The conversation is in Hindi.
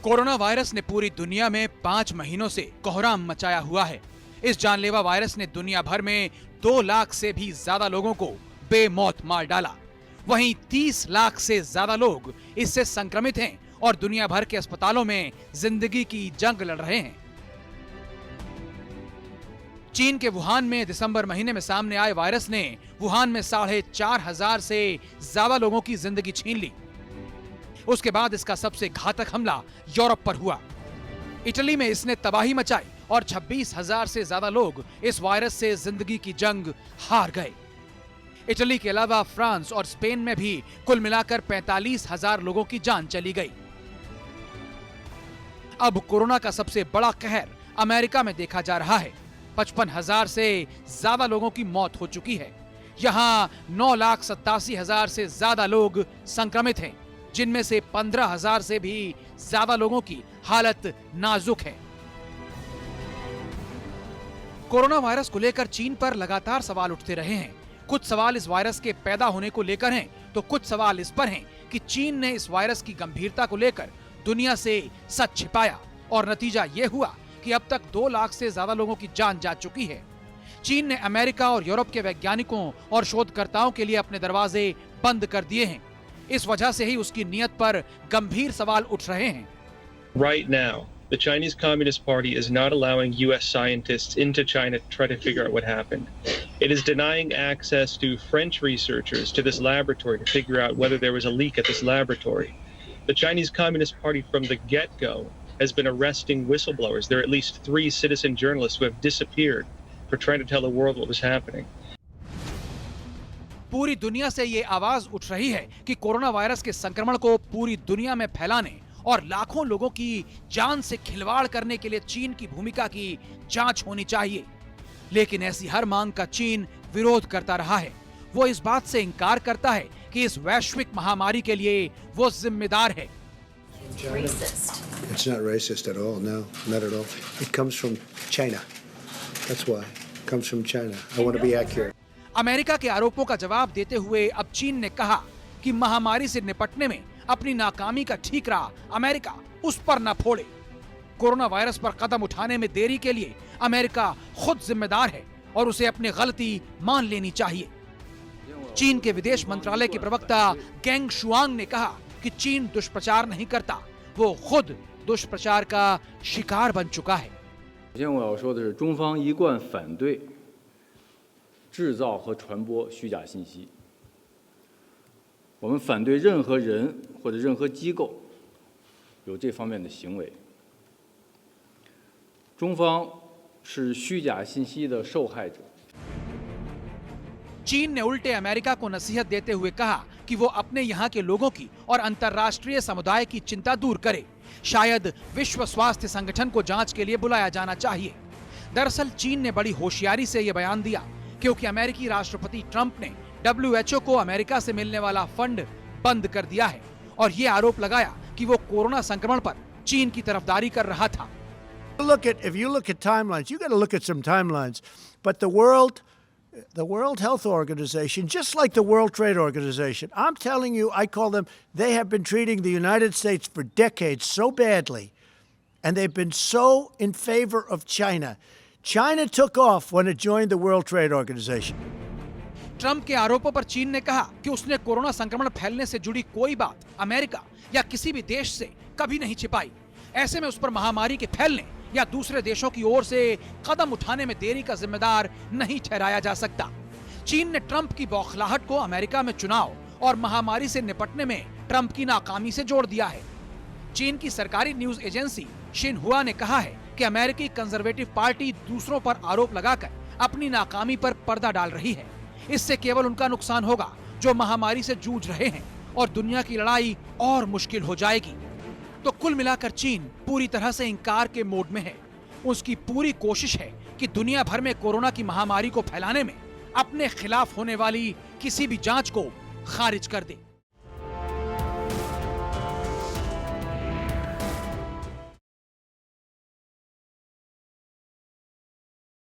कोरोना वायरस ने पूरी दुनिया में 5 महीनों से कोहराम मचाया हुआ है। इस जानलेवा वायरस ने दुनिया भर में 2 लाख से भी ज्यादा लोगों को बेमौत मार डाला। वहीं 30 लाख से ज्यादा लोग इससे संक्रमित हैं और दुनिया भर के अस्पतालों में जिंदगी की जंग लड़ रहे हैं। चीन के वुहान में दिसंबर महीने में सामने आए वायरस ने वुहान में 4,500 से ज्यादा लोगों की जिंदगी छीन ली। उसके बाद इसका सबसे घातक हमला यूरोप पर हुआ। इटली में इसने तबाही मचाई और 26,000 से ज्यादा लोग इस वायरस से जिंदगी की जंग हार गए। इटली के अलावा फ्रांस और स्पेन में भी कुल मिलाकर 45,000 लोगों की जान चली गई। अब कोरोना का सबसे बड़ा कहर अमेरिका में देखा जा रहा है। 55,000 से ज्यादा लोगों की मौत हो चुकी है। यहां 9,87,000 से ज्यादा लोग संक्रमित हैं, जिनमें से 15,000 से भी ज्यादा लोगों की हालत नाजुक है। कोरोना वायरस को लेकर चीन पर लगातार सवाल उठते रहे हैं। कुछ सवाल इस वायरस के पैदा होने को लेकर हैं, तो कुछ सवाल इस पर हैं कि चीन ने इस वायरस की गंभीरता को लेकर दुनिया से सच छिपाया और नतीजा यह हुआ कि अब तक 2 लाख से ज्यादा लोगों की जान जा चुकी है। चीन ने अमेरिका और यूरोप के वैज्ञानिकों और शोधकर्ताओं के लिए अपने दरवाजे बंद कर दिए हैं। इस वजह से ही उसकी नीयत पर गंभीर सवाल उठ रहे हैं। Right now, the Chinese Communist Party is not allowing U.S. scientists into China to try to figure out what happened. It is denying access to French researchers to this laboratory to figure out whether there was a leak at this laboratory. The Chinese Communist Party from the get-go has been arresting whistleblowers. There are at least 3 citizen journalists who have disappeared for trying to tell the world what was happening. पूरी दुनिया से ये आवाज उठ रही है कि कोरोना वायरस के संक्रमण को पूरी दुनिया में फैलाने और लाखों लोगों की जान से खिलवाड़ करने के लिए चीन की भूमिका की जांच होनी चाहिए। लेकिन ऐसी हर मांग का चीन विरोध करता रहा है। वो इस बात से इनकार करता है कि इस वैश्विक महामारी के लिए वो जिम्मेदार है। It's not racist at all. No, not at all. It comes from China. That's why. It comes from China. I want to be accurate. America के आरोपों का जवाब देते हुए अब चीन ने कहा कि महामारी से निपटने में अपनी नाकामी का ठीकरा अमेरिका उस पर न फोड़े। कोरोना वायरस पर कदम उठाने में देरी के लिए अमेरिका खुद जिम्मेदार है और उसे अपनी गलती मान लेनी चाहिए। चीन के विदेश मंत्रालय के प्रवक्ता गेंग शुआंग ने कहा कि चीन दुष्प्रचार नहीं करता, वो खुद दुष्प्रचार का शिकार बन चुका है। 首先我要说的是，中方一贯反对制造和传播虚假信息。我们反对任何人或者任何机构有这方面的行为。中方是虚假信息的受害者。 चीन ने उल्टे अमेरिका को नसीहत देते हुए कहा कि वो अपने यहाँ के लोगों की और अंतर्राष्ट्रीय समुदाय की चिंता दूर करे। शायद विश्व स्वास्थ्य संगठन को जांच के लिए बुलाया जाना चाहिए। दरअसल चीन ने बड़ी होशियारी से यह बयान दिया क्योंकि अमेरिकी राष्ट्रपति ट्रंप ने WHO को अमेरिका से मिलने वाला फंड बंद कर दिया है और ये आरोप लगाया कि वो कोरोना संक्रमण पर चीन की तरफदारी कर रहा था। If you look at timelines, you got to look at some timelines. But the World Health Organization, just like the World Trade Organization, I'm telling you, I call them, they have been treating the United States for decades so badly, and they've been so in favor of China. China took off when it joined the World Trade Organization. Trump के आरोपों पर चीन ने कहा कि उसने कोरोना संक्रमण फैलने से जुड़ी कोई बात अमेरिका या किसी भी देश से कभी नहीं छिपाई। ऐसे में उस पर महामारी के फैलने या दूसरे देशों की ओर से कदम उठाने में देरी का जिम्मेदार नहीं ठहराया जा सकता। चीन ने ट्रंप की बौखलाहट को अमेरिका में चुनाव और महामारी से निपटने में ट्रंप की नाकामी से जोड़ दिया है। चीन की सरकारी न्यूज एजेंसी शिनहुआ ने कहा है कि अमेरिकी कंजर्वेटिव पार्टी दूसरों पर आरोप लगाकर अपनी नाकामी पर पर्दा डाल रही है। इससे केवल उनका नुकसान होगा जो महामारी से जूझ रहे हैं और दुनिया की लड़ाई और मुश्किल हो जाएगी। तो कुल मिलाकर चीन पूरी तरह से इंकार के मोड में है। उसकी पूरी कोशिश है कि दुनिया भर में कोरोना की महामारी को फैलाने में अपने खिलाफ होने वाली किसी भी जांच को खारिज कर दे।